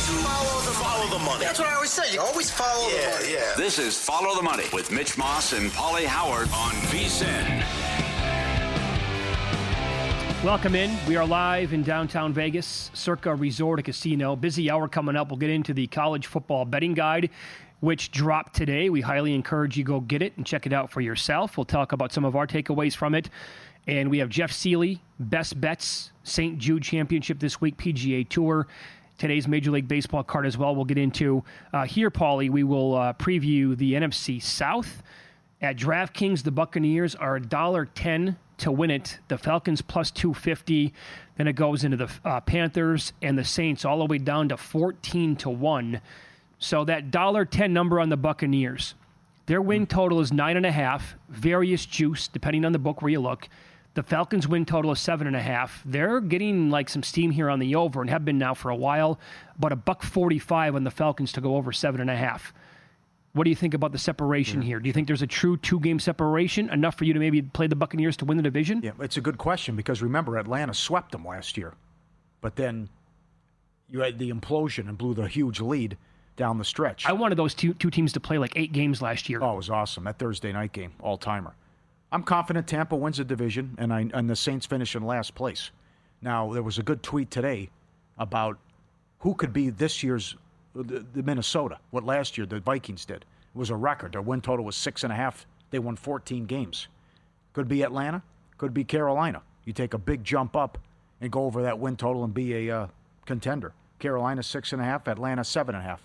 Follow the money. That's what I always say. You always follow the money. Yeah. This is Follow the Money with Mitch Moss and Pauly Howard on VSiN. Welcome in. We are live in downtown Vegas, Circa Resort and Casino. Busy hour coming up. We'll get into the college football betting guide, which dropped today. We highly encourage you go get it and check it out for yourself. We'll talk about some of our takeaways from it. And we have Jeff Sealey, best bets, St. Jude Championship this week, PGA Tour. Today's Major League Baseball card as well we'll get into. Here, Pauly, we will preview the NFC South. At DraftKings, the Buccaneers are $1.10 to win it. The Falcons plus 250. Then it goes into the Panthers and the Saints all the way down to 14 to 1. So that $1.10 number on the Buccaneers, their win total is 9.5. Various juice, depending on the book where you look. The Falcons win total is 7.5. They're getting like some steam here on the over and have been now for a while. But $1.45 on the Falcons to go over 7.5. What do you think about the separation here? Do you think there's a true two-game separation, enough for you to maybe play the Buccaneers to win the division? Yeah, it's a good question because remember, Atlanta swept them last year. But then you had the implosion and blew the huge lead down the stretch. I wanted those two teams to play like 8 games last year. Oh, it was awesome. That Thursday night game, all-timer. I'm confident Tampa wins the division, and the Saints finish in last place. Now, there was a good tweet today about who could be this year's the Minnesota, what last year the Vikings did. It was a record. Their win total was 6.5. They won 14 games. Could be Atlanta, could be Carolina. You take a big jump up and go over that win total and be a contender. Carolina 6.5, Atlanta 7.5.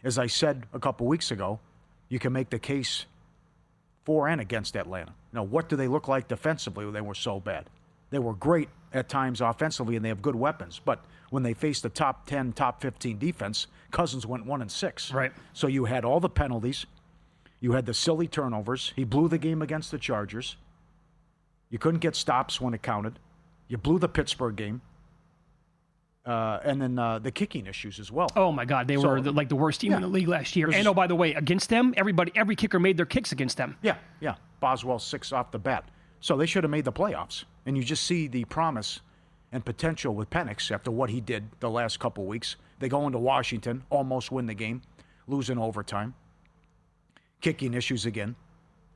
As I said a couple weeks ago, you can make the case for and against Atlanta. Now, what do they look like defensively when they were so bad? They were great at times offensively, and they have good weapons. But when they faced a top 10, top 15 defense, Cousins went 1-6. Right. So you had all the penalties. You had the silly turnovers. He blew the game against the Chargers. You couldn't get stops when it counted. You blew the Pittsburgh game. And then the kicking issues as well. Oh, my God. They were like the worst team in the league last year. And, by the way, against them, every kicker made their kicks against them. Yeah. Boswell 6 off the bat. So they should have made the playoffs. And you just see the promise and potential with Penix after what he did the last couple weeks. They go into Washington, almost win the game, lose in overtime. Kicking issues again.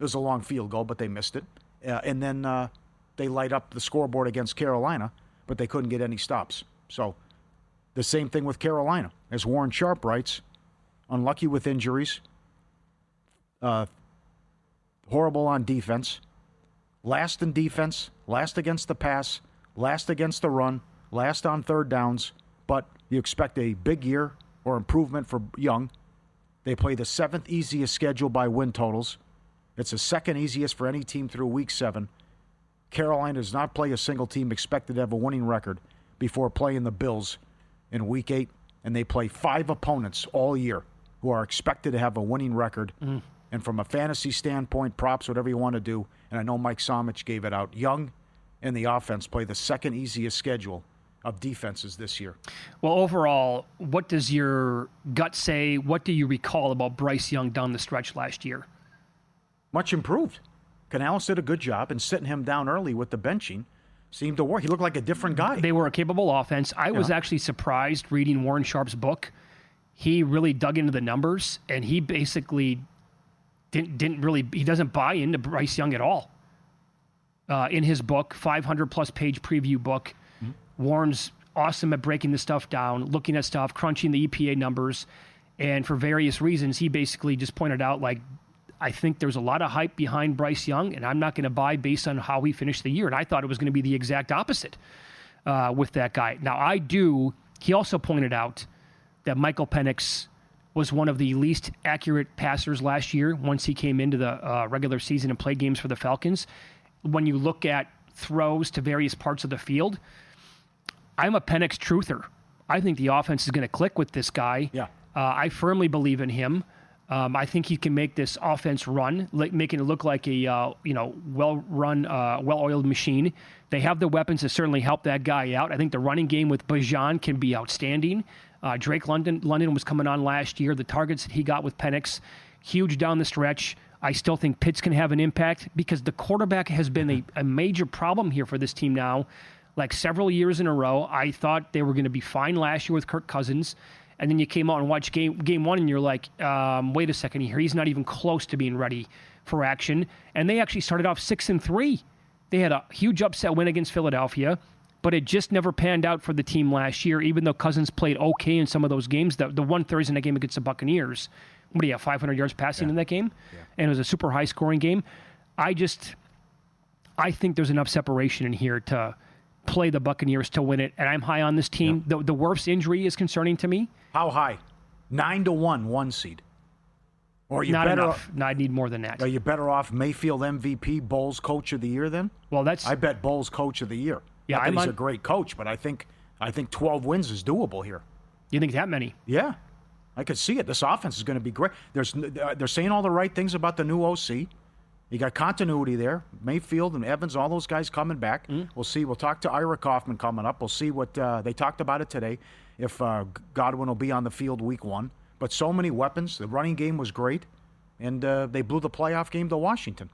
It was a long field goal, but they missed it. And then they light up the scoreboard against Carolina, but they couldn't get any stops. So the same thing with Carolina. As Warren Sharp writes, unlucky with injuries, horrible on defense, last in defense, last against the pass, last against the run, last on third downs, but you expect a big year or improvement for Young. They play the 7th easiest schedule by win totals. It's the 2nd easiest for any team through Week 7. Carolina does not play a single team expected to have a winning record before playing the Bills in Week 8, and they play 5 opponents all year who are expected to have a winning record. And from a fantasy standpoint, props, whatever you want to do, and I know Mike Somich gave it out, Young and the offense play the 2nd easiest schedule of defenses this year. Well, overall, what does your gut say? What do you recall about Bryce Young down the stretch last year? Much improved. Canales did a good job, and sitting him down early with the benching seemed to work. He looked like a different guy. They were a capable offense. I was actually surprised reading Warren Sharp's book. He really dug into the numbers, and he basically he doesn't buy into Bryce Young at all. In his book, 500-plus page preview book, Warren's awesome at breaking this stuff down, looking at stuff, crunching the EPA numbers, and for various reasons, he basically just pointed out, like, I think there's a lot of hype behind Bryce Young, and I'm not going to buy based on how he finished the year. And I thought it was going to be the exact opposite with that guy. Now, he also pointed out that Michael Penix was one of the least accurate passers last year once he came into the regular season and played games for the Falcons. When you look at throws to various parts of the field, I'm a Penix truther. I think the offense is going to click with this guy. Yeah. I firmly believe in him. I think he can make this offense run, making it look like a well-run, well-oiled machine. They have the weapons to certainly help that guy out. I think the running game with Bajan can be outstanding. Drake London was coming on last year. The targets that he got with Penix, huge down the stretch. I still think Pitts can have an impact because the quarterback has been a major problem here for this team now, like several years in a row. I thought they were going to be fine last year with Kirk Cousins. and then you came out and watched game one, and you're like, wait a second here, he's not even close to being ready for action. And they actually started off 6-3. They had a huge upset win against Philadelphia, but it just never panned out for the team last year, even though Cousins played okay in some of those games. The one Thursday night game against the Buccaneers, what do you have, 500 yards passing in that game? Yeah. And it was a super high-scoring game. I think there's enough separation in here to play the Buccaneers to win it, and I'm high on this team. Yeah. The worst injury is concerning to me. How high? 9-1, 1 seed. Or you not better enough. No, I need more than that. Are you better off Mayfield MVP, Bowles Coach of the Year then? Well, I bet Bowles Coach of the Year. Yeah, he's a great coach, but I think 12 wins is doable here. You think that many? Yeah, I could see it. This offense is going to be great. They're saying all the right things about the new OC. You got continuity there. Mayfield and Evans, all those guys coming back. We'll see. We'll talk to Ira Kaufman coming up. We'll see what they talked about it today, if Godwin will be on the field week 1. But so many weapons. The running game was great, and they blew the playoff game to Washington.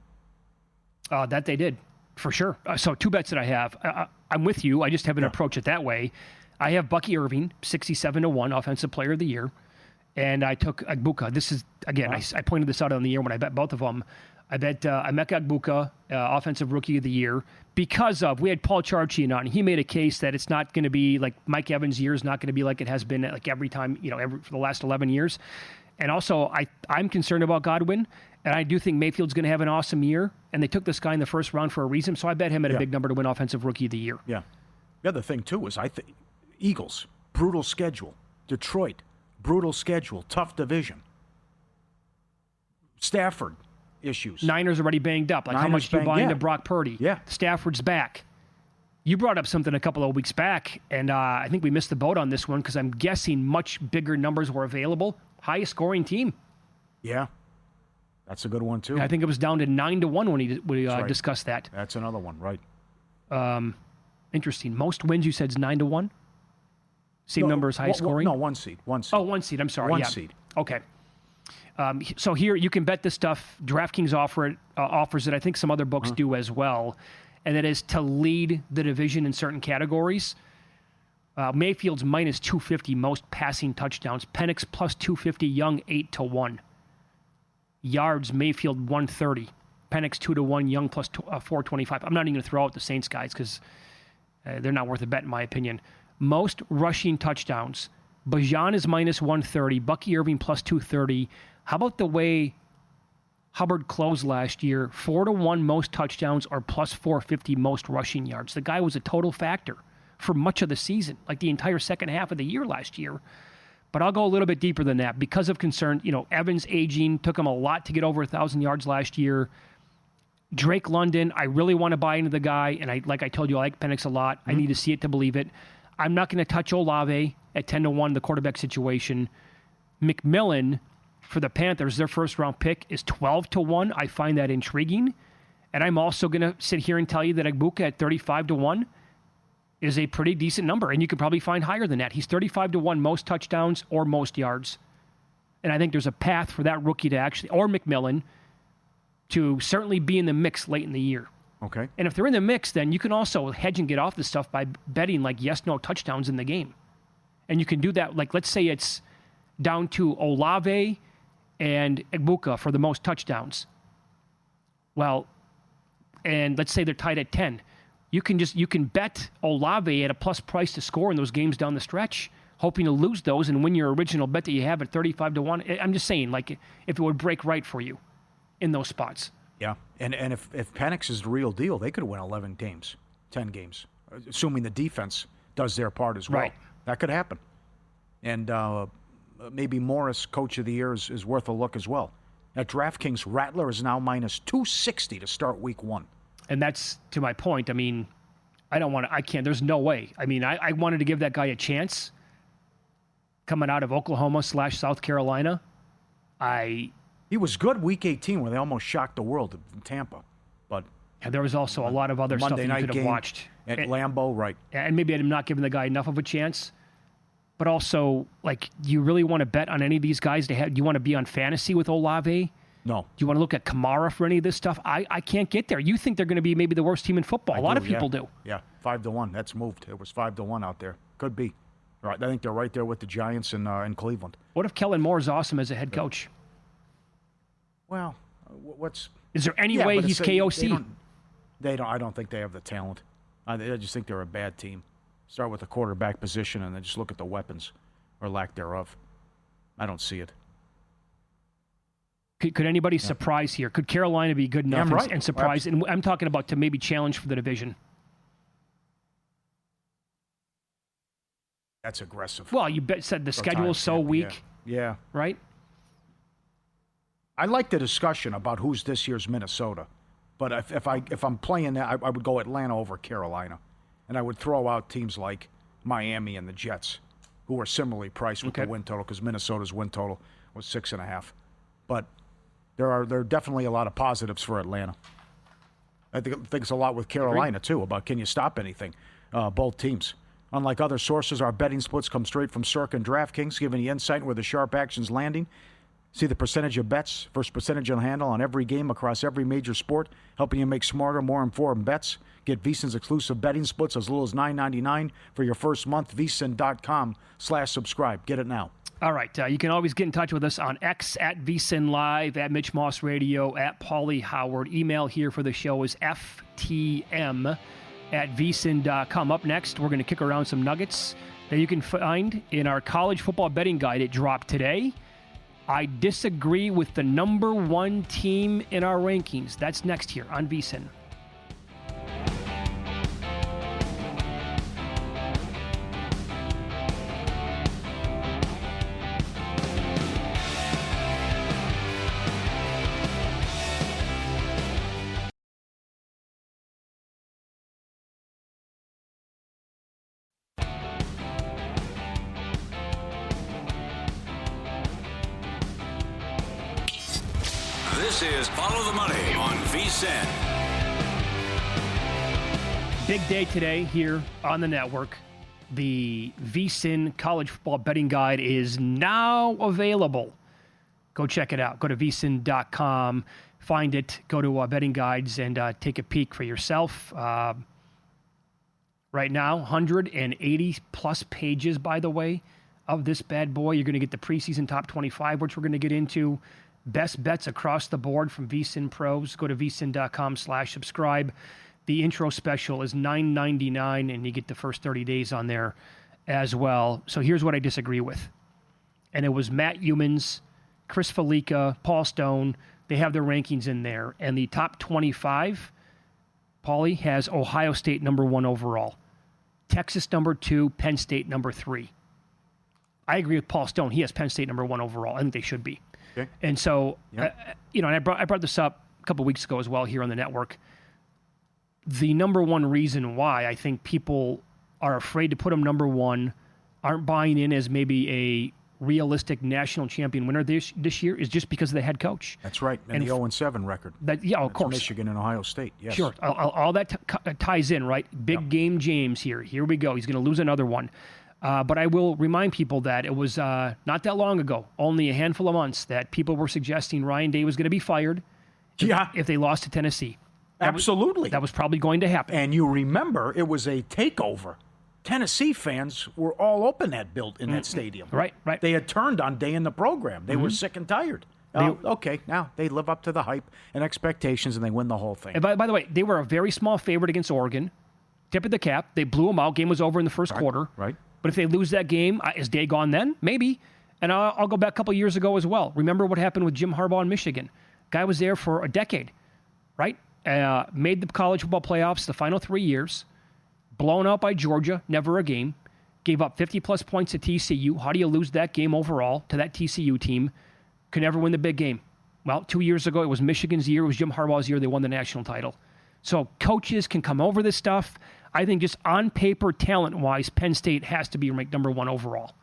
That they did, for sure. So 2 bets that I have. I'm with you. I just haven't approached it that way. I have Bucky Irving, 67-1, Offensive Player of the Year. And I took Agbuka. This is, again, I pointed this out on the year when I bet both of them. I bet Emeka Agbuka, Offensive Rookie of the Year, because we had Paul Charchian on. He made a case that it's not going to be like Mike Evans' year is not going to be like it has been like every time, for the last 11 years. And also, I'm concerned about Godwin, and I do think Mayfield's going to have an awesome year. And they took this guy in the first round for a reason, so I bet him at a big number to win Offensive Rookie of the Year. Yeah. The other thing, too, is I think Eagles, brutal schedule. Detroit, brutal schedule, tough division. Stafford, issues. Niners already banged up. How much do you buy into Brock Purdy? Yeah. Stafford's back. You brought up something a couple of weeks back, and I think we missed the boat on this one because I'm guessing much bigger numbers were available. Highest scoring team. Yeah. That's a good one, too. I think it was down to 9-1 when we discussed that. That's another one, right. Interesting. Most wins, you said, is 9-1? Same number as high scoring? No, 1 seed. 1 seed. Oh, 1 seed. I'm sorry. 1 seed. Okay. So here you can bet this stuff. DraftKings offers it. I think some other books do as well. And that is to lead the division in certain categories. Mayfield's minus 250 most passing touchdowns. Penix plus 250. Young 8-1. Yards, Mayfield 130. Penix 2-1. Young plus 425. I'm not even going to throw out the Saints guys because they're not worth a bet in my opinion. Most rushing touchdowns. Bajan is minus 130. Bucky Irving plus 230. How about the way Hubbard closed last year? 4-1 most touchdowns or plus 450 most rushing yards. The guy was a total factor for much of the season, like the entire second half of the year last year. But I'll go a little bit deeper than that because of concern. Evans aging took him a lot to get over 1,000 yards last year. Drake London, I really want to buy into the guy, and like I told you, I like Penix a lot. I need to see it to believe it. I'm not going to touch Olave at 10-1, the quarterback situation. McMillan for the Panthers, their first-round pick, is 12-1. I find that intriguing. And I'm also going to sit here and tell you that Agbuka at 35-1 is a pretty decent number, and you could probably find higher than that. He's 35-1 most touchdowns or most yards. And I think there's a path for that rookie to actually, or McMillan, to certainly be in the mix late in the year. Okay. And if they're in the mix, then you can also hedge and get off this stuff by betting like yes-no touchdowns in the game. And you can do that, like let's say it's down to Olave and Agbuka for the most touchdowns. Well, and let's say they're tied at 10. You can bet Olave at a plus price to score in those games down the stretch, hoping to lose those and win your original bet that you have at 35-1. I'm just saying, like, if it would break right for you in those spots. Yeah, and if Penix is the real deal, they could win 11 games, 10 games, assuming the defense does their part as well. Right. That could happen. And maybe Morris, Coach of the Year, is worth a look as well. At DraftKings, Rattler is now minus 260 to start week 1. And that's, to my point, I mean, I can't, there's no way. I mean, I wanted to give that guy a chance coming out of Oklahoma/South Carolina. He was good week 18 where they almost shocked the world in Tampa. But there was also a lot of other stuff that you could have watched. At Lambeau, right. And maybe I'm not giving the guy enough of a chance. But also, like, do you really want to bet on any of these guys? Do you want to be on fantasy with Olave? No. Do you want to look at Kamara for any of this stuff? I can't get there. You think they're going to be maybe the worst team in football. A lot of people do. Yeah, 5-1. That's moved. It was 5-1 out there. Could be. Right, I think they're right there with the Giants in Cleveland. What if Kellen Moore is awesome as a head coach? Well, what's... Is there any way he's KOC? I don't think they have the talent. I just think they're a bad team. Start with the quarterback position and then just look at the weapons or lack thereof. I don't see it. Could anybody surprise here? Could Carolina be good enough and surprise? And I'm talking about to maybe challenge for the division. That's aggressive. Well, you said the schedule is so weak. Yeah. Right? I like the discussion about who's this year's Minnesota. But if I'm playing that, I would go Atlanta over Carolina. And I would throw out teams like Miami and the Jets, who are similarly priced with the win total, because Minnesota's win total was 6.5. But there are definitely a lot of positives for Atlanta. I think it's a lot with Carolina, too, about can you stop anything, both teams. Unlike other sources, our betting splits come straight from Circa and DraftKings, giving you insight where the sharp action's landing. See the percentage of bets versus percentage on handle on every game across every major sport, helping you make smarter, more informed bets. Get VSiN's exclusive betting splits as little as $9.99 for your first month. VSiN.com/subscribe. Get it now. All right. You can always get in touch with us on X at VSiN Live, at Mitch Moss Radio, at Pauly Howard. Email here for the show is ftm@vsin.com. Up next, we're going to kick around some nuggets that you can find in our college football betting guide. It dropped today. I disagree with the number one team in our rankings. That's next here on VSiN. This is Follow the Money on VSiN. Big day today here on the network. The VSiN College Football Betting Guide is now available. Go check it out. Go to vsin.com, find it, go to betting guides, and take a peek for yourself. Right now, 180-plus pages, by the way, of this bad boy. You're going to get the preseason top 25, which we're going to get into. Best bets across the board from VSiN Pros. Go to vsin.com/subscribe. The intro special is $9.99, and you get the first 30 days on there as well. So here's what I disagree with. And it was Matt Humans, Chris Felica, Paul Stone. They have their rankings in there. And the top 25, Pauly, has Ohio State number 1 overall. Texas number 2, Penn State number 3. I agree with Paul Stone. He has Penn State number 1 overall. I think they should be. Okay. And so, and I brought this up a couple weeks ago as well here on the network. The number one reason why I think people are afraid to put them number 1, aren't buying in as maybe a realistic national champion winner this year is just because of the head coach. That's right. And the 0-7 record. Of course. Michigan and Ohio State. Yes. Sure. All that ties in, right? Big game James here. Here we go. He's going to lose another one. But I will remind people that it was not that long ago, only a handful of months, that people were suggesting Ryan Day was going to be fired if they lost to Tennessee. Absolutely. That was probably going to happen. And you remember, it was a takeover. Tennessee fans were all up in that that stadium. Right. They had turned on Day in the program. They were sick and tired. Okay, now they live up to the hype and expectations, and they win the whole thing. And by the way, they were a very small favorite against Oregon. Tip of the cap. They blew them out. Game was over in the first quarter. Right. But if they lose that game, is Day gone then? Maybe. And I'll go back a couple of years ago as well. Remember what happened with Jim Harbaugh in Michigan? Guy was there for a decade, right? Made the college football playoffs the final 3 years. Blown out by Georgia, never a game. Gave up 50-plus points to TCU. How do you lose that game overall to that TCU team? Could never win the big game. Well, 2 years ago, it was Michigan's year. It was Jim Harbaugh's year. They won the national title. So coaches can come over this stuff. I think just on paper, talent-wise, Penn State has to be ranked number 1 overall.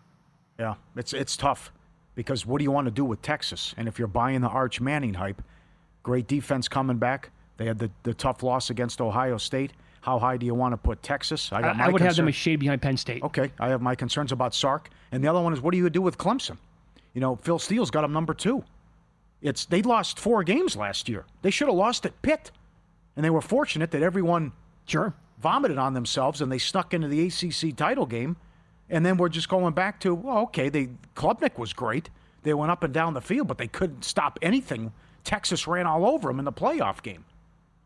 Yeah, it's tough because what do you want to do with Texas? And if you're buying the Arch Manning hype, great defense coming back. They had the tough loss against Ohio State. How high do you want to put Texas? I would have them a shade behind Penn State. Okay, I have my concerns about Sark. And the other one is, what do you do with Clemson? Phil Steele's got them number 2. They lost 4 games last year. They should have lost at Pitt. And they were fortunate that everyone vomited on themselves and they snuck into the ACC title game And then we're just going back to, well, okay, Klubnik was great. They went up and down the field, but they couldn't stop anything. Texas ran all over them in the playoff game,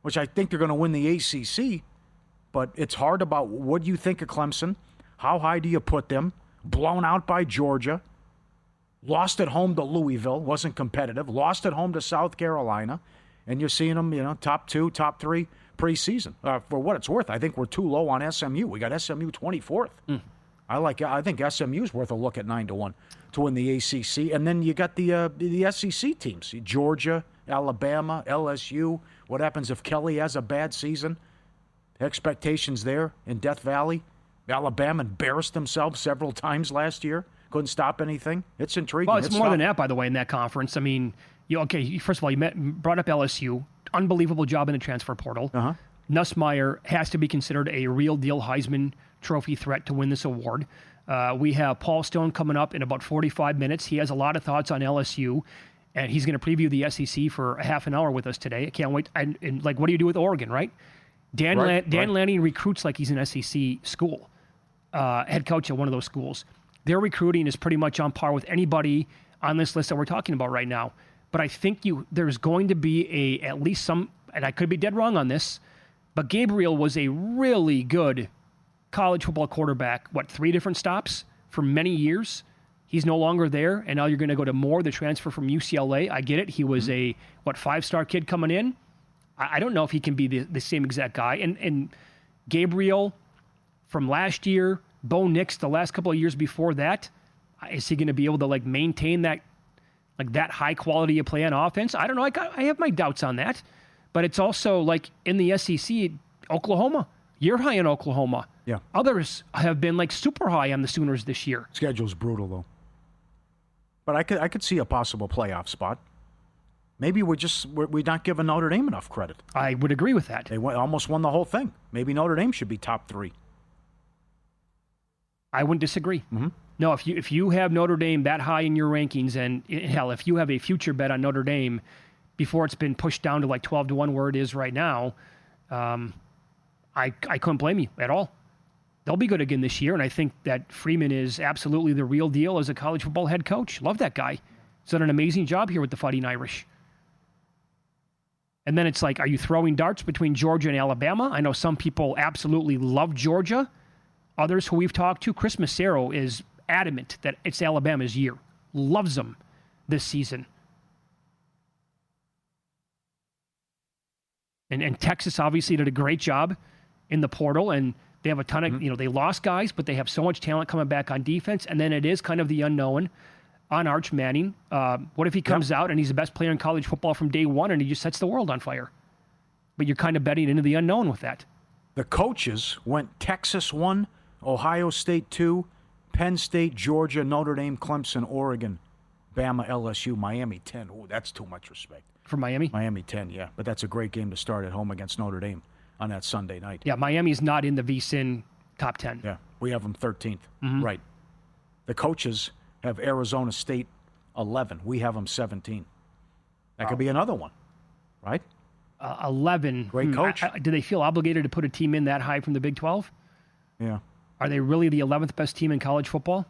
which I think they're going to win the ACC. But it's hard about what do you think of Clemson? How high do you put them? Blown out by Georgia. Lost at home to Louisville. Wasn't competitive. Lost at home to South Carolina. And you're seeing them, top 2, top 3 preseason. For what it's worth, I think we're too low on SMU. We got SMU 24th. I think SMU's worth a look at 9-1 to win the ACC. And then you got the SEC teams. Georgia, Alabama, LSU. What happens if Kelly has a bad season? Expectations there in Death Valley. Alabama embarrassed themselves several times last year. Couldn't stop anything. It's intriguing. Well, it's more than that, by the way, in that conference. I mean, first of all, brought up LSU. Unbelievable job in the transfer portal. Nussmeier has to be considered a real deal Heisman Trophy threat to win this award. We have Paul Stone coming up in about 45 minutes. He has a lot of thoughts on LSU, and he's going to preview the SEC for a half an hour with us today. I can't wait. And what do you do with Oregon, right? Dan Lanning recruits like he's an SEC school, head coach at one of those schools. Their recruiting is pretty much on par with anybody on this list that we're talking about right now. But I think there's going to be at least some, and I could be dead wrong on this, but Gabriel was a really good college football quarterback, 3 different stops for many years. He's no longer there, and now you're going to go to Moore, the transfer from UCLA. I get it. He was a 5-star kid coming in. I don't know if he can be the same exact guy. And Gabriel from last year, Bo Nix the last couple of years before that, is he going to be able to maintain that high quality of play on offense? I don't know. I have my doubts on that. But it's also in the SEC, Oklahoma. You're high in Oklahoma. Yeah. Others have been super high on the Sooners this year. Schedule's brutal though. But I could see a possible playoff spot. Maybe we're not giving Notre Dame enough credit. I would agree with that. They almost won the whole thing. Maybe Notre Dame should be top 3. I wouldn't disagree. No, if you have Notre Dame that high in your rankings, and hell, if you have a future bet on Notre Dame before it's been pushed down to 12-1 where it is right now, I couldn't blame you at all. They'll be good again this year, and I think that Freeman is absolutely the real deal as a college football head coach. Love that guy. He's done an amazing job here with the Fighting Irish. And then it's are you throwing darts between Georgia and Alabama? I know some people absolutely love Georgia. Others who we've talked to, Chris Massero is adamant that it's Alabama's year. Loves them this season. And Texas obviously did a great job in the portal, and they have a ton of, they lost guys, but they have so much talent coming back on defense. And then it is kind of the unknown on Arch Manning. What if he comes out and he's the best player in college football from day one and he just sets the world on fire? But you're kind of betting into the unknown with that. The coaches went Texas 1, Ohio State 2, Penn State, Georgia, Notre Dame, Clemson, Oregon, Bama, LSU, Miami 10. Oh, that's too much respect. For Miami? Miami 10, yeah. But that's a great game to start at home against Notre Dame on that Sunday night. Yeah, Miami's not in the VSiN top 10. Yeah, we have them 13th. Right. The coaches have Arizona State 11. We have them 17. That could be another one, right? 11. Great coach. Do they feel obligated to put a team in that high from the Big 12? Yeah. Are they really the 11th best team in college football?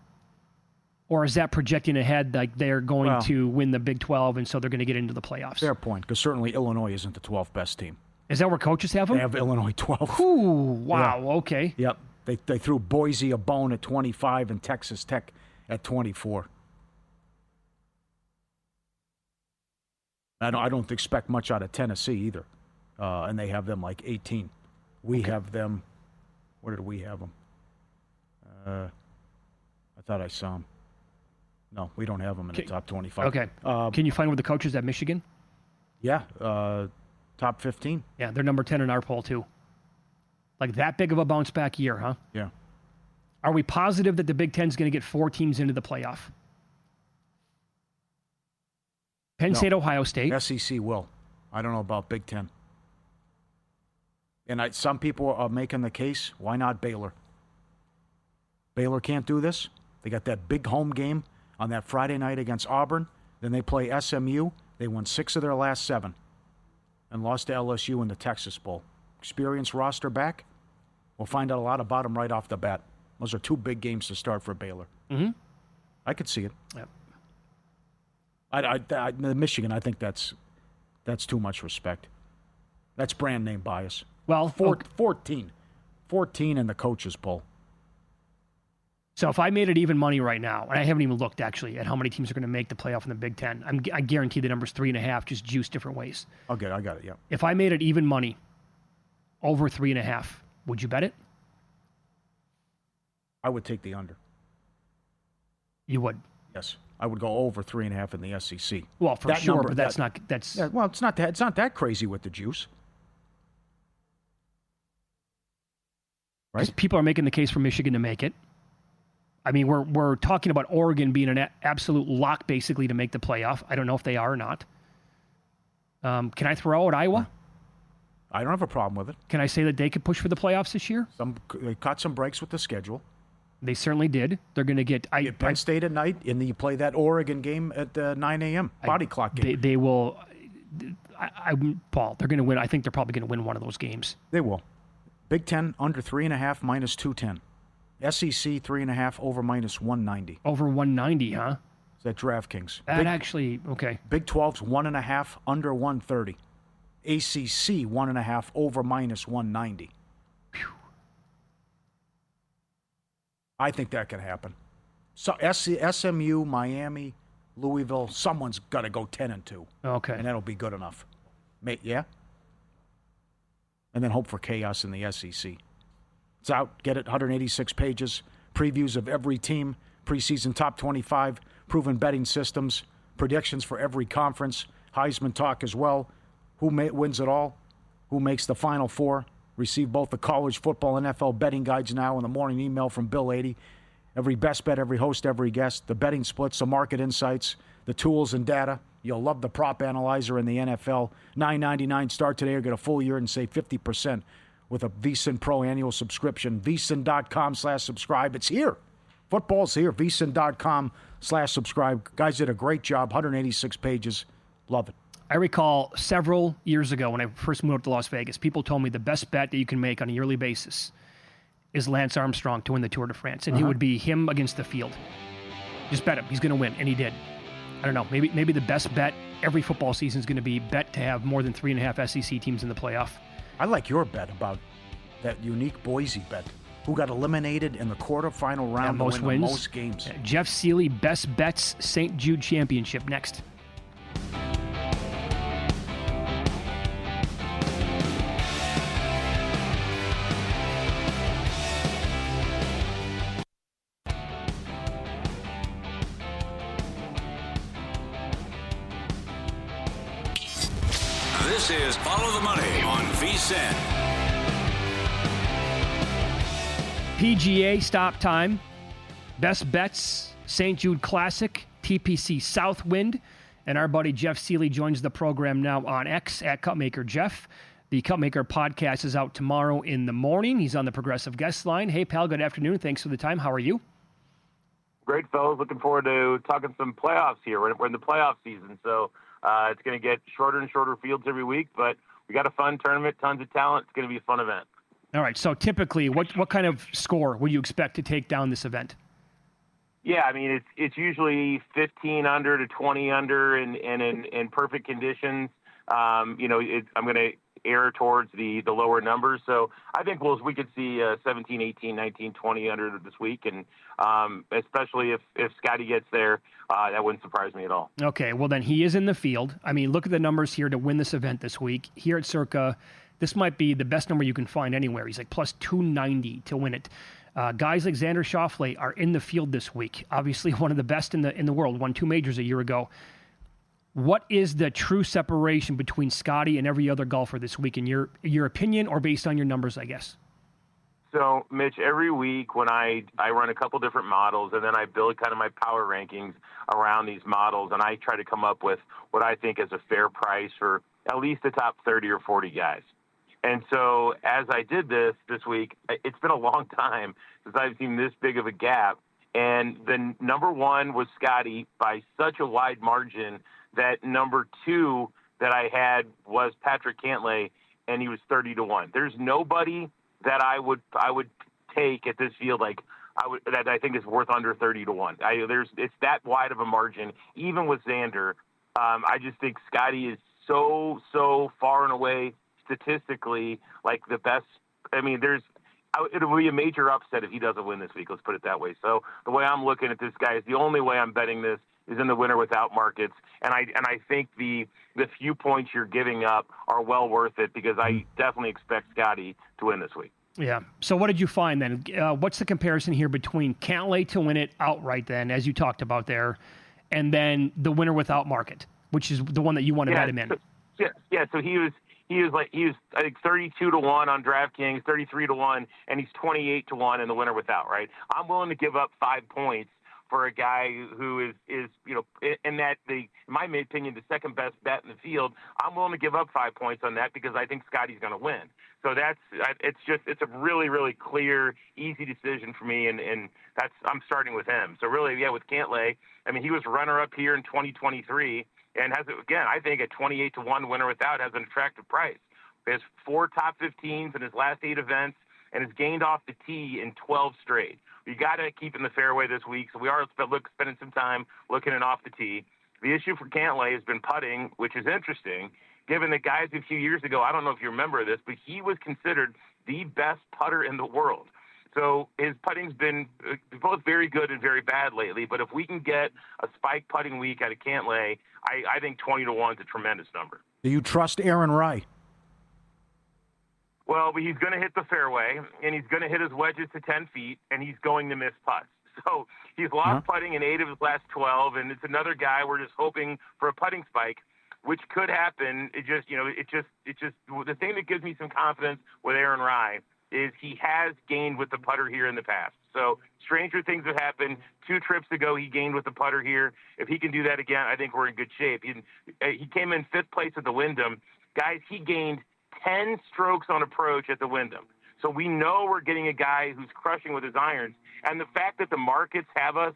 Or is that projecting ahead they're going to win the Big 12 and so they're going to get into the playoffs? Fair point, because certainly Illinois isn't the 12th best team. Is that where coaches have them? They have Illinois 12. Ooh, wow, yeah. Okay. Yep. They threw Boise a bone at 25 and Texas Tech at 24. I don't expect much out of Tennessee either. And they have them 18. We have them. Where did we have them? I thought I saw them. No, we don't have them in the top 25. Okay. Can you find where the coaches at Michigan? Yeah. Top 15. Yeah, they're number 10 in our poll, too. That big of a bounce back year, huh? Yeah. Are we positive that the Big Ten is going to get 4 teams into the playoff? Penn State, Ohio State. SEC will. I don't know about Big Ten. And some people are making the case, why not Baylor? Baylor can't do this. They got that big home game on that Friday night against Auburn. Then they play SMU. They won 6 of their last 7 and lost to LSU in the Texas Bowl. Experienced roster back. We'll find out a lot about them right off the bat. Those are two big games to start for Baylor. Mm-hmm. I could see it. Yep. Michigan, I think that's too much respect. That's brand name bias. Well, 14 in the coaches poll. So if I made it even money right now, and I haven't even looked actually at how many teams are going to make the playoff in the Big Ten, I guarantee the number's 3.5, just juiced different ways. Okay, I got it. Yeah. If I made it even money, over 3.5, would you bet it? I would take the under. You would. Yes, I would go over 3.5 in the SEC. Well, for that sure, number, but that's not. That's yeah, well, it's not that crazy with the juice. Right? People are making the case for Michigan to make it. I mean, we're talking about Oregon being an absolute lock, basically, to make the playoff. I don't know if they are or not. Can I throw out Iowa? I don't have a problem with it. Can I say that they could push for the playoffs this year? They caught some breaks with the schedule. They certainly did. They're going to get Penn State at night, and then you play that Oregon game at 9 a.m. body clock game. They will. Paul, they're going to win. I think they're probably going to win one of those games. They will. Big Ten under 3.5 minus 210. SEC 3.5 over minus 190. Over 190, huh? Is that DraftKings? Okay. Big 12's 1.5 under 130. ACC 1.5 over minus 190. Whew. I think that can happen. So SMU, Miami, Louisville, someone's got to go 10-2. Okay. And that'll be good enough. Yeah? And then hope for chaos in the SEC. It's out. Get it. 186 pages. Previews of every team. Preseason top 25. Proven betting systems. Predictions for every conference. Heisman talk as well. Who wins it all? Who makes the Final Four? Receive both the college football and NFL betting guides now in the morning email from Bill 80. Every best bet, every host, every guest. The betting splits, the market insights, the tools and data. You'll love the prop analyzer in the NFL. $9.99 start today or get a full year and save 50% with a VSiN Pro annual subscription. VSiN.com/subscribe. It's here. Football's here. VSiN.com/subscribe. Guys did a great job. 186 pages. Love it. I recall several years ago when I first moved up to Las Vegas, people told me the best bet that you can make on a yearly basis is Lance Armstrong to win the Tour de France. And He would be him against the field. Just bet him. He's going to win. And he did. I don't know. Maybe the best bet every football season is going to be bet to have more than 3.5 SEC teams in the playoff. I like your bet about that unique Boise bet. Who got eliminated in the quarterfinal round most wins. Most games. Jeff Sealey, Best Bets St. Jude Championship next. This is Follow the Money on VSiN. PGA stop time. Best Bets, St. Jude Classic, TPC Southwind. And our buddy Jeff Sealey joins the program now on X at Cupmaker Jeff. The Cupmaker podcast is out tomorrow in the morning. He's on the Progressive Guest line. Hey, pal, good afternoon. Thanks for the time. How are you? Great, fellas. Looking forward to talking some playoffs here. We're in the playoff season, so it's going to get shorter and shorter fields every week, but we got a fun tournament, tons of talent. It's going to be a fun event. All right, so typically, what kind of score would you expect to take down this event? Yeah, I mean, it's usually 15 under to 20 under in perfect conditions. I'm going to err towards the lower numbers. So I think we could see 17, 18, 19, 20 under this week. And especially if Scotty gets there, that wouldn't surprise me at all. Okay, well, then he is in the field. I mean, look at the numbers here to win this event this week. Here at Circa, this might be the best number you can find anywhere. He's like plus 290 to win it. Guys like Xander Schauffele are in the field this week. Obviously, one of the best in the world. Won 2 majors a year ago. What is the true separation between Scotty and every other golfer this week, in your opinion, or based on your numbers, I guess? So, Mitch, every week when I run a couple different models, and then I build kind of my power rankings around these models, and I try to come up with what I think is a fair price for at least the top 30 or 40 guys. And so as I did this week, it's been a long time since I've seen this big of a gap. And the number one was Scotty by such a wide margin that number two that I had was Patrick Cantlay, and he was 30-1. There's nobody that I would take at this field like, that I think is worth under 30-1. It's that wide of a margin, even with Xander. I just think Scotty is so far and away statistically like the best. I mean, it'll be a major upset if he doesn't win this week. Let's put it that way. So the way I'm looking at this guy is the only way I'm betting this is in the winner without markets, and I think the few points you're giving up are well worth it because I definitely expect Scotty to win this week. Yeah. So what did you find then? What's the comparison here between Cantlay to win it outright then, as you talked about there, and then the winner without market, which is the one that you want to bet him in? So he was I think 32-1 on DraftKings, 33-1, and he's 28-1 in the winner without. Right. I'm willing to give up 5 points for a guy who is in my opinion, the second best bet in the field. I'm willing to give up 5 points on that because I think Scotty's going to win. So it's a really, really clear, easy decision for me, and I'm starting with him. So really, with Cantlay, I mean, he was runner-up here in 2023 and has, again, I think a 28-1 winner without has an attractive price. He has 4 top 15s in his last 8 events and has gained off the tee in 12 straight. You got to keep in the fairway this week, so we are spending some time looking at off the tee. The issue for Cantlay has been putting, which is interesting, given that guys a few years ago, I don't know if you remember this, but he was considered the best putter in the world. So his putting's been both very good and very bad lately, but if we can get a spike putting week out of Cantlay, I think 20-1 is a tremendous number. Do you trust Aaron Rai? Well, but he's going to hit the fairway, and he's going to hit his wedges to 10 feet, and he's going to miss putts. So he's lost putting in 8 of his last 12, and it's another guy we're just hoping for a putting spike, which could happen. It just the thing that gives me some confidence with Aaron Rai is he has gained with the putter here in the past. So stranger things have happened. 2 trips ago, he gained with the putter here. If he can do that again, I think we're in good shape. He came in 5th place at the Wyndham. Guys, he gained 10 strokes on approach at the Wyndham. So we know we're getting a guy who's crushing with his irons. And the fact that the markets have us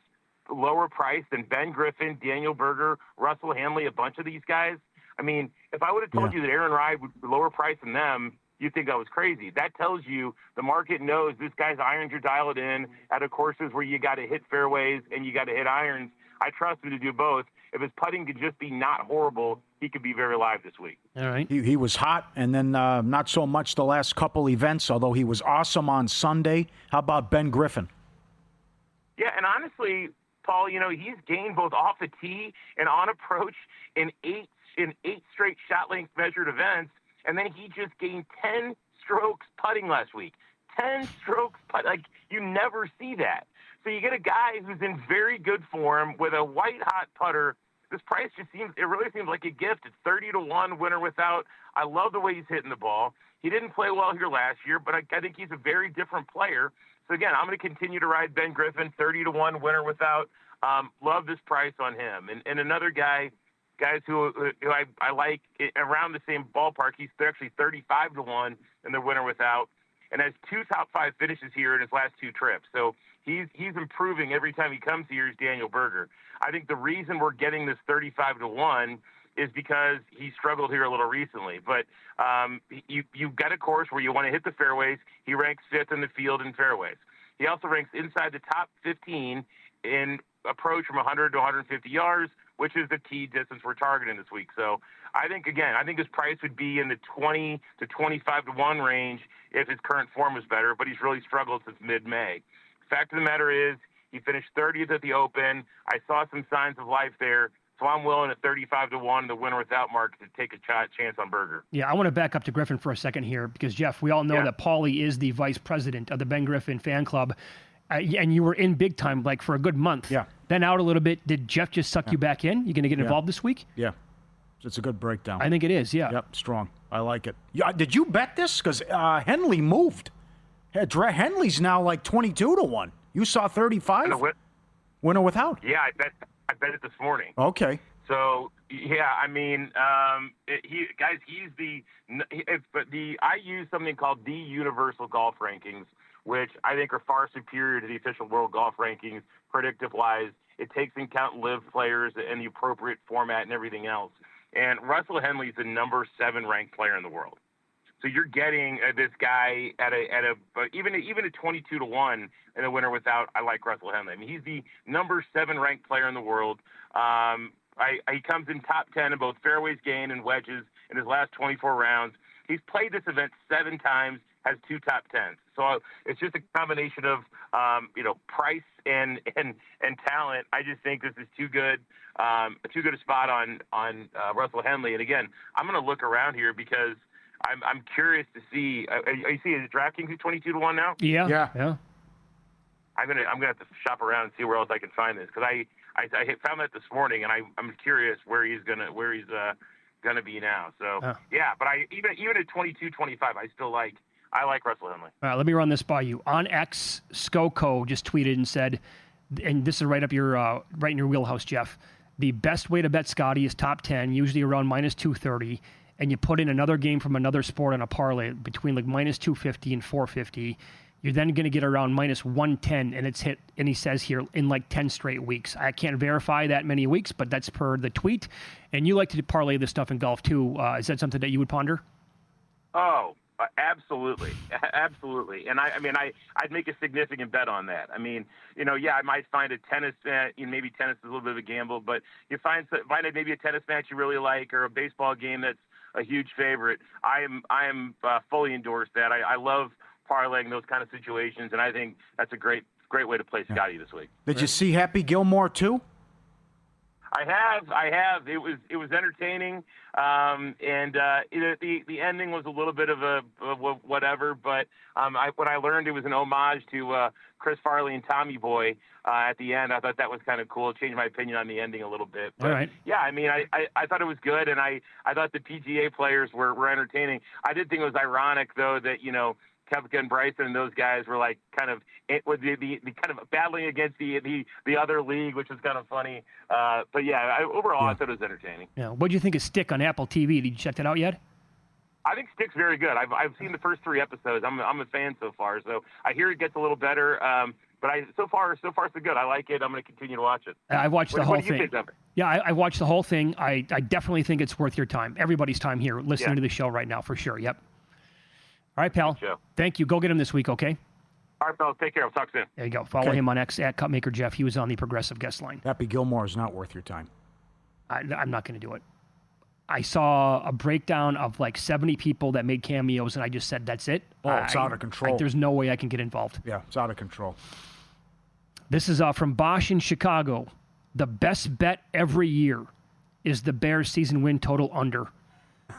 lower price than Ben Griffin, Daniel Berger, Russell Henley, a bunch of these guys. I mean, if I would have told you that Aaron Rai would be lower price than them, you'd think I was crazy. That tells you the market knows this guy's irons are dialed in at courses where you got to hit fairways and you got to hit irons. I trust him to do both. If his putting could just be not horrible, he could be very live this week. All right. He was hot, and then not so much the last couple events, although he was awesome on Sunday. How about Ben Griffin? Yeah, and honestly, Paul, he's gained both off the tee and on approach in eight straight shot length measured events, and then he just gained 10 strokes putting last week. 10 strokes putt, like you never see that. So you get a guy who's in very good form with a white-hot putter. This price it really seems like a gift. It's 30-1 winner without. I love the way he's hitting the ball. He didn't play well here last year, but I think he's a very different player. So, again, I'm going to continue to ride Ben Griffin, 30-1 winner without. Love this price on him. And another guys who I like around the same ballpark, he's actually 35-1 in the winner without, and has 2 top 5 finishes here in his last 2 trips. So he's improving every time he comes here. Is Daniel Berger. I think the reason we're getting this 35-1 is because he struggled here a little recently. But you've got a course where you want to hit the fairways. He ranks 5th in the field in fairways. He also ranks inside the top 15 in approach from 100 to 150 yards, which is the key distance we're targeting this week. So I think his price would be in the 20 to 25-1 range if his current form is better, but he's really struggled since mid-May. Fact of the matter is he finished 30th at the Open. I saw some signs of life there, so I'm willing at 35-1 the winner without market to take a chance on Berger. Yeah, I want to back up to Griffin for a second here because, Jeff, we all know that Pauly is the vice president of the Ben Griffin fan club. And you were in big time, like, for a good month. Yeah. Then out a little bit. Did Jeff just suck you back in? You going to get involved this week? Yeah. It's a good breakdown. I think it is, yeah. Yep, strong. I like it. Yeah, did you bet this? Because Henley moved. Henley's now like 22-1. You saw 35? Winner without? Yeah, I bet it this morning. Okay. So, yeah, I mean, I use something called the Universal Golf Rankings, which I think are far superior to the official World Golf Rankings, predictive-wise. It takes into account live players and the appropriate format and everything else. And Russell Henley is the number 7 ranked player in the world. So you're getting this guy at a even a 22-1 in the winner without. I like Russell Henley. I mean, he's the number 7 ranked player in the world. He comes in top 10 in both fairways gained and wedges in his last 24 rounds. He's played this event 7 times, has 2 top 10s. So it's just a combination of price and talent. I just think this is too good a spot on Russell Henley. And again, I'm going to look around here because I'm curious to see. You see, is DraftKings 22-1 now? Yeah. I'm gonna have to shop around and see where else I can find this because I found that this morning and I'm curious where he's gonna be now. So yeah, but even at 22-25, I like Russell Henley. All right, let me run this by you. On X, Skoko just tweeted and said, and this is right in your wheelhouse, Jeff. The best way to bet Scotty is top 10, usually around minus 230. And you put in another game from another sport on a parlay between like minus 250 and 450, you're then going to get around minus 110, and it's hit, and he says here, in like 10 straight weeks. I can't verify that many weeks, but that's per the tweet. And you like to parlay this stuff in golf, too. Is that something that you would ponder? Oh, absolutely. Absolutely. And I'd make a significant bet on that. I mean, I might find a tennis match, maybe tennis is a little bit of a gamble, but you find maybe a tennis match you really like or a baseball game that's a huge favorite. I am fully endorse that. I love parlaying those kind of situations, and I think that's a great way to play Scotty this week. Did you see Happy Gilmore too? I have. It was entertaining, and the ending was a little bit of a whatever. But what I learned, it was an homage to Chris Farley and Tommy Boy at the end. I thought that was kind of cool. It changed my opinion on the ending a little bit. But, all right. Yeah, I mean, I thought it was good, and I thought the PGA players were entertaining. I did think it was ironic though that Koepka and Bryson and those guys were like kind of the kind of battling against the other league, which was kind of funny. But yeah, overall, I thought it was entertaining. Yeah. What do you think of Stick on Apple TV? Did you check that out yet? I think Stick's very good. I've seen the first 3 episodes. I'm a fan so far. So I hear it gets a little better. But so far so good. I like it. I'm going to continue to watch it. I watched the whole thing. What do you think of it? Yeah, I watched the whole thing. I definitely think it's worth your time. Everybody's time here listening to the show right now for sure. Yep. All right, pal. Thank you. Go get him this week, okay? All right, pal. Take care. I'll talk soon. There you go. Follow him on X at Cupmaker Jeff. He was on the Progressive Guest Line. Happy Gilmore is not worth your time. I'm not going to do it. I saw a breakdown of like 70 people that made cameos, and I just said, that's it. Oh, it's out of control. There's no way I can get involved. Yeah, it's out of control. This is from Bosch in Chicago. The best bet every year is the Bears season win total under.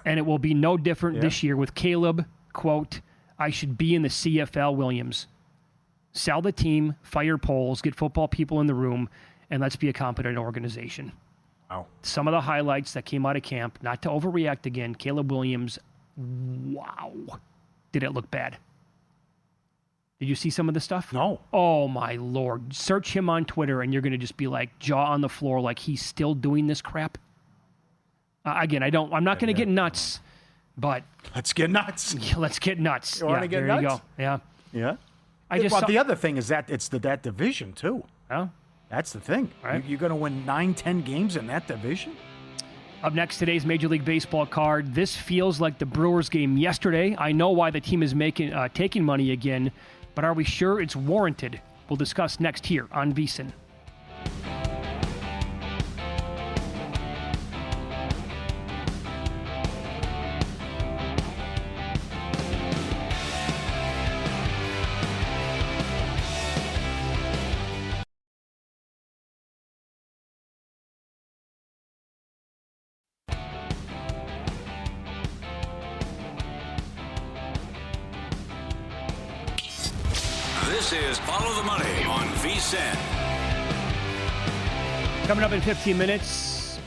And it will be no different this year with Caleb, quote, I should be in the CFL Williams. Sell the team, fire polls, get football people in the room, and let's be a competent organization. Wow. Some of the highlights that came out of camp, not to overreact again, Caleb Williams, wow. Did it look bad? Did you see some of the stuff? No. Oh, my Lord. Search him on Twitter, and you're going to just be like jaw on the floor like he's still doing this crap. Again, I'm not going to get nuts, but... Let's get nuts. Let's get nuts. You want to get nuts? There you go. Yeah. Yeah. Well, the other thing is that it's that division, too. Oh. That's the thing. Right. You're going to win 9-10 games in that division? Up next, today's Major League Baseball card. This feels like the Brewers game yesterday. I know why the team is taking money again, but are we sure it's warranted? We'll discuss next here on VSiN. This is Follow the Money on VSiN. Coming up in 15 minutes,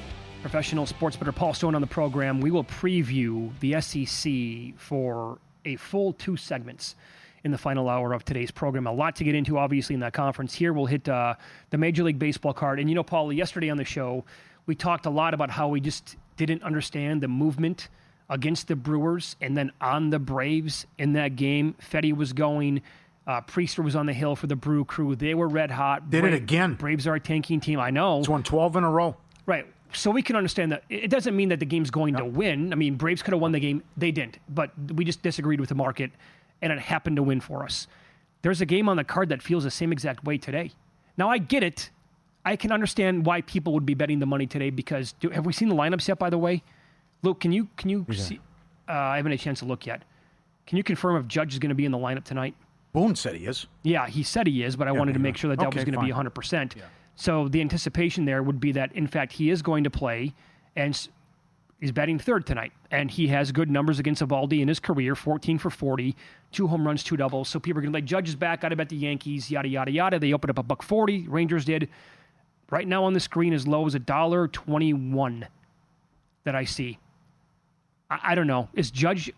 professional sports bettor Paul Stone on the program. We will preview the SEC for a full 2 segments in the final hour of today's program. A lot to get into, obviously, in that conference. Here we'll hit the Major League Baseball card. And, Paul, yesterday on the show, we talked a lot about how we just didn't understand the movement against the Brewers and then on the Braves in that game. Fetty was going... Priester was on the hill for the Brew Crew. They were red hot. Did it again. Braves are a tanking team. I know. It's won 12 in a row. Right. So we can understand that. It doesn't mean that the game's going to win. I mean, Braves could have won the game. They didn't. But we just disagreed with the market, and it happened to win for us. There's a game on the card that feels the same exact way today. Now, I get it. I can understand why people would be betting the money today because have we seen the lineups yet, by the way? Luke, can you see? I haven't had a chance to look yet. Can you confirm if Judge is going to be in the lineup tonight? Boone said he is. Yeah, he said he is, but I wanted to make sure that was going to be 100%. Yeah. So the anticipation there would be that, in fact, he is going to play and he's batting third tonight. And he has good numbers against Eovaldi in his career, 14 for 40, 2 home runs, 2 doubles. So people are going to be like, Judge is back, got to bet the Yankees, yada, yada, yada. They opened up $1.40, Rangers did. Right now on the screen, as low as $1.21 that I see. I don't know. Is Judge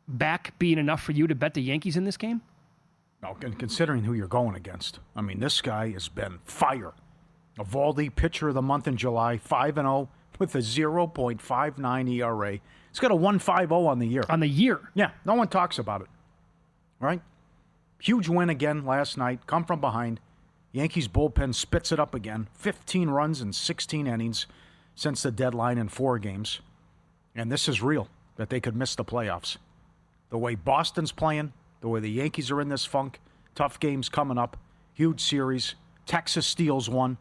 back being enough for you to bet the Yankees in this game? No, considering who you're going against. I mean, this guy has been fire. Eovaldi, pitcher of the month in July, 5-0 with a 0.59 ERA. He's got a 1.50 on the year. On the year? Yeah, no one talks about it. Right? Huge win again last night. Come from behind. Yankees bullpen spits it up again. 15 runs in 16 innings since the deadline in 4 games. And this is real, that they could miss the playoffs. The way Boston's playing, the way the Yankees are in this funk, tough games coming up, huge series. Texas steals one.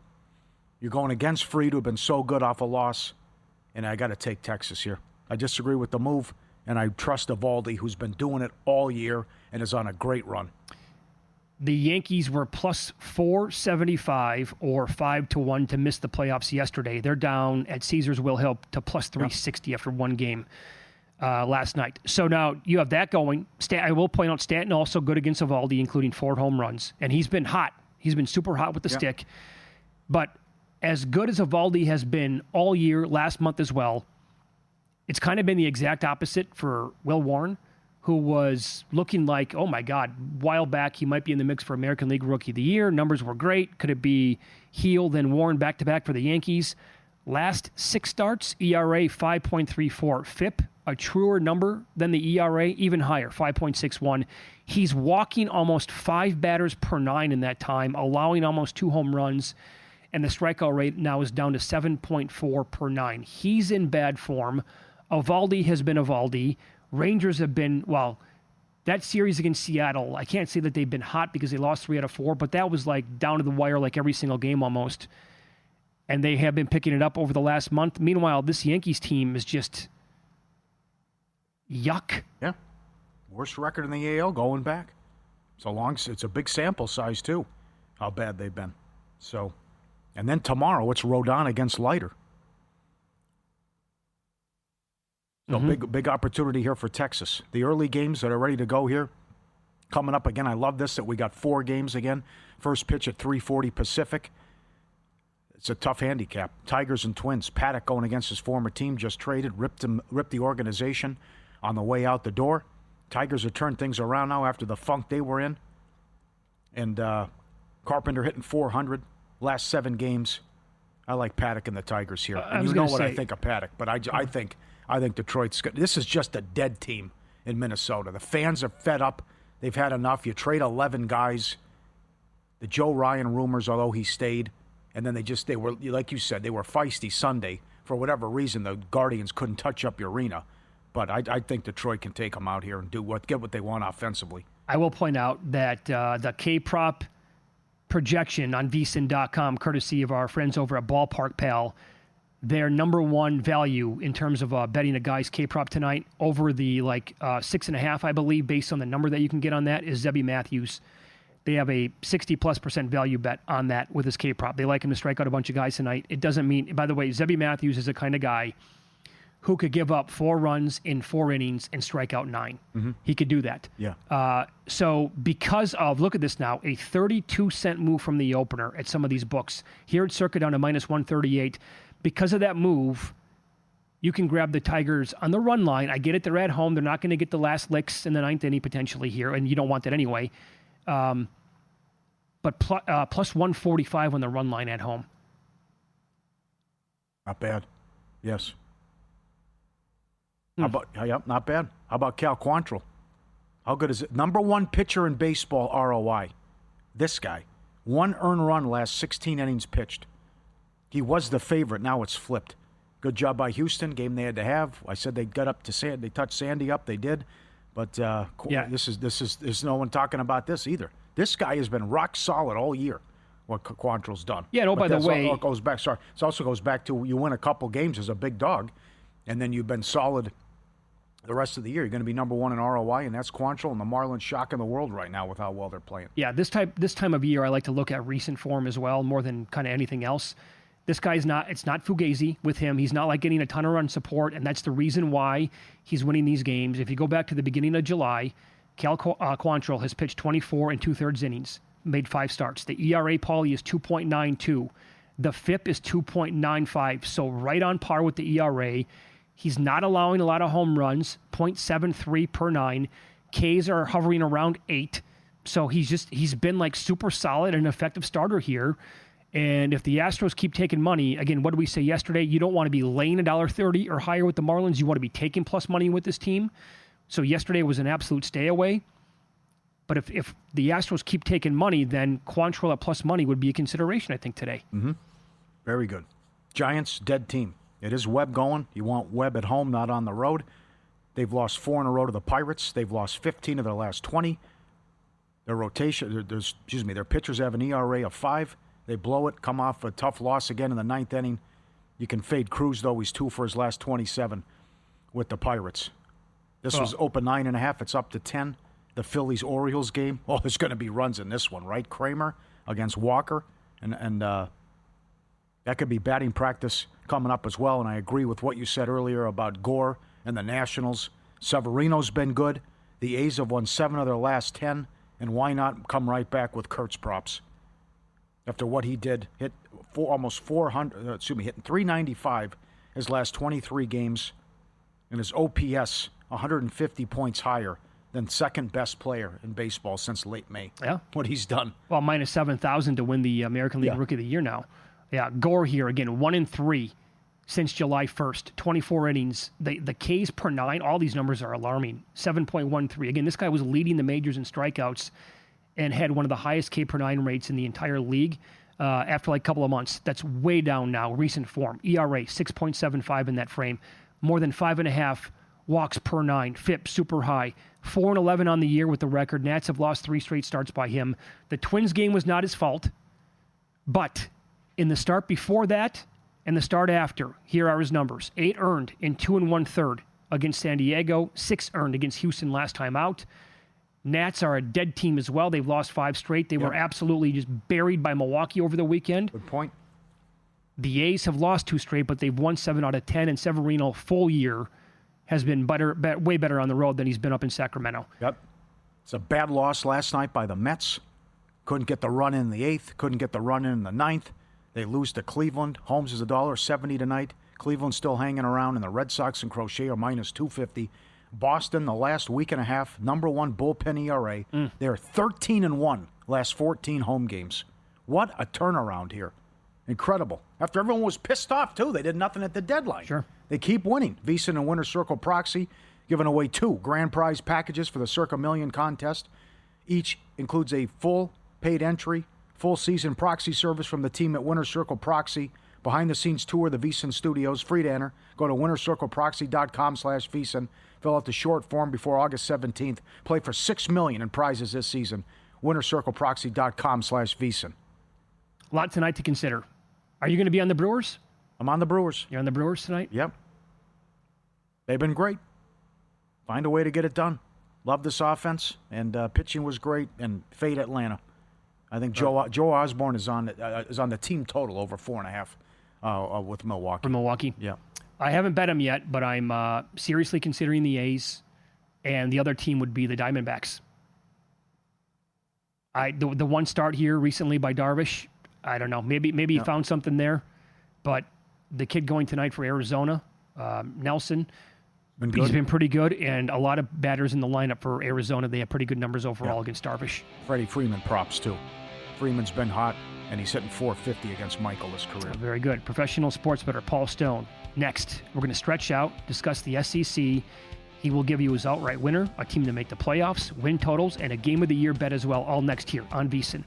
You're going against Fried, who have been so good off a loss. And I got to take Texas here. I disagree with the move, and I trust Eovaldi, who's been doing it all year and is on a great run. The Yankees were plus 475 or 5-1 to miss the playoffs yesterday. They're down at Caesars Will Hill to plus 360 after one game last night. So now you have that going. I will point out Stanton also good against Eovaldi, including 4 home runs. And he's been hot. He's been super hot with the stick. But as good as Eovaldi has been all year, last month as well, it's kind of been the exact opposite for Will Warren, who was looking like, oh my God, a while back he might be in the mix for American League Rookie of the Year. Numbers were great. Could it be Heel, then Warren back-to-back for the Yankees? Last 6 starts, ERA 5.34. FIP, a truer number than the ERA, even higher, 5.61. He's walking almost 5 batters per 9 in that time, allowing almost 2 home runs, and the strikeout rate now is down to 7.4 per 9. He's in bad form. Eovaldi has been Eovaldi. Rangers have been, well, that series against Seattle, I can't say that they've been hot because they lost 3 out of 4, but that was like down to the wire like every single game almost. And they have been picking it up over the last month. Meanwhile, this Yankees team is just yuck. Yeah. Worst record in the AL going back. So long, it's a big sample size too, how bad they've been. So, and then tomorrow it's Rodon against Leiter. So big opportunity here for Texas. The early games that are ready to go here, coming up again. I love this that we got 4 games again. First pitch at 3:40 Pacific. It's a tough handicap. Tigers and Twins. Paddock going against his former team, just traded, ripped the organization on the way out the door. Tigers have turned things around now after the funk they were in. And Carpenter hitting 400 last 7 games. I like Paddock and the Tigers here. And you know what I think of Paddock, but I think Detroit's good. This is just a dead team in Minnesota. The fans are fed up. They've had enough. You trade 11 guys. The Joe Ryan rumors, although he stayed, and then they were, like you said, they were feisty Sunday. For whatever reason, the Guardians couldn't touch up the arena. But I think Detroit can take them out here and get what they want offensively. I will point out that the K-Prop projection on vsin.com, courtesy of our friends over at Ballpark Pal, their number one value in terms of betting a guy's K-Prop tonight over the 6.5, I believe, based on the number that you can get on that, is Zebby Matthews. They have a 60+% value bet on that with his K-Prop. They like him to strike out a bunch of guys tonight. It doesn't mean, by the way, Zebby Matthews is the kind of guy who could give up 4 runs in 4 innings and strike out 9. Mm-hmm. He could do that. Yeah. So because of, look at this now, a 32-cent move from the opener at some of these books. Here at Circa down to minus 138. Because of that move, you can grab the Tigers on the run line. I get it, they're at home. They're not going to get the last licks in the 9th inning potentially here, and you don't want that anyway. But plus 145 on the run line at home. Not bad. Yes. How about, not bad. How about Cal Quantrill? How good is it? Number 1 pitcher in baseball ROI. This guy. 1 earned run last 16 innings pitched. He was the favorite. Now it's flipped. Good job by Houston. Game they had to have. I said they got up to they touched Sandy up. They did. But there's no one talking about this either. This guy has been rock solid all year. What Quantrill's done. Yeah. No. By the way, it goes back. Sorry, it also goes back to you win a couple games as a big dog, and then you've been solid the rest of the year. You're going to be number one in ROI, and that's Quantrill and the Marlins shocking the world right now with how well they're playing. Yeah. This time of year, I like to look at recent form as well, more than kind of anything else. This guy's not. It's not fugazi with him. He's not like getting a ton of run support, and that's the reason why he's winning these games. If you go back to the beginning of July, Cal Quantrill has pitched 24 2/3 innings. Made 5 starts. The ERA, Pauly, is 2.92. The FIP is 2.95, so right on par with the ERA. He's not allowing a lot of home runs, 0.73 per 9. Ks are hovering around 8. So he's been like super solid and effective starter here. And if the Astros keep taking money, again, what did we say yesterday? You don't want to be laying $1.30 or higher with the Marlins. You want to be taking plus money with this team. So yesterday was an absolute stay away. But if the Astros keep taking money, then Quantrill at plus money would be a consideration, I think, today. Mm-hmm. Very good. Giants, dead team. It is Webb going. You want Webb at home, not on the road. They've lost 4 in a row to the Pirates. They've lost 15 of their last 20. Their rotation, their pitchers have an ERA of 5. They blow it, come off a tough loss again in the 9th inning. You can fade Cruz, though. He's 2 for his last 27 with the Pirates. This was open 9.5. It's up to 10. The Phillies-Orioles game. Oh, there's going to be runs in this one, right? Kramer against Walker. And that could be batting practice coming up as well. And I agree with what you said earlier about Gore and the Nationals. Severino's been good. The A's have won 7 of their last 10. And why not come right back with Kurtz props? After what he did, hit almost 400, hitting 395 his last 23 games. And his OPS 150 points higher than second best player in baseball since late May. Yeah. What he's done. Well, minus 7,000 to win the American League Rookie of the Year now. Yeah, Gore here again, 1-3 since July 1st, 24 innings. The Ks per 9, all these numbers are alarming. 7.13. Again, this guy was leading the majors in strikeouts and had one of the highest K per 9 rates in the entire league after like a couple of months. That's way down now, recent form. ERA, 6.75 in that frame. More than 5.5 walks per 9. FIP, super high. 4-11 on the year with the record. Nats have lost 3 straight starts by him. The Twins game was not his fault, but in the start before that and the start after, here are his numbers. 8 earned in 2 1/3 against San Diego. 6 earned against Houston last time out. Nats are a dead team as well. They've lost 5 straight. They were absolutely just buried by Milwaukee over the weekend. Good point. The A's have lost 2 straight, but they've won 7 out of 10, and Severino full year has been way better on the road than he's been up in Sacramento. Yep. It's a bad loss last night by the Mets. Couldn't get the run in the 8th. Couldn't get the run in the 9th. They lose to Cleveland. Holmes is $1.70 tonight. Cleveland's still hanging around, and the Red Sox and Crochet are minus 250. Boston, the last week and a half, number 1 bullpen ERA. They're 13-1 last 14 home games. What a turnaround here. Incredible. After everyone was pissed off, too. They did nothing at the deadline. Sure. They keep winning. VSiN and Winter Circle Proxy giving away 2 grand prize packages for the Circa Million contest. Each includes a full paid entry, full season proxy service from the team at Winter Circle Proxy, behind-the-scenes tour of the VSiN studios, free to enter. Go to wintercircleproxy.com/VSiN. Fill out the short form before August 17th. Play for $6 million in prizes this season. wintercircleproxy.com/VSiN. A lot tonight to consider. Are you going to be on the Brewers? I'm on the Brewers. You're on the Brewers tonight? Yep. They've been great. Find a way to get it done. Love this offense, and pitching was great, and fade Atlanta. I think Joe Osborne is on the team total over 4.5 with Milwaukee. For Milwaukee? Yeah. I haven't bet him yet, but I'm seriously considering the A's, and the other team would be the Diamondbacks. The one start here recently by Darvish, I don't know. Maybe he found something there, but the kid going tonight for Arizona, Nelson, he's been pretty good, and a lot of batters in the lineup for Arizona. They have pretty good numbers overall against Darvish. Freddie Freeman props, too. Freeman's been hot, and he's hitting .450 against Michael this career. Very good. Professional sports bettor Paul Stone. Next, we're going to stretch out, discuss the SEC. He will give you his outright winner, a team to make the playoffs, win totals, and a game of the year bet as well, all next here on VSiN.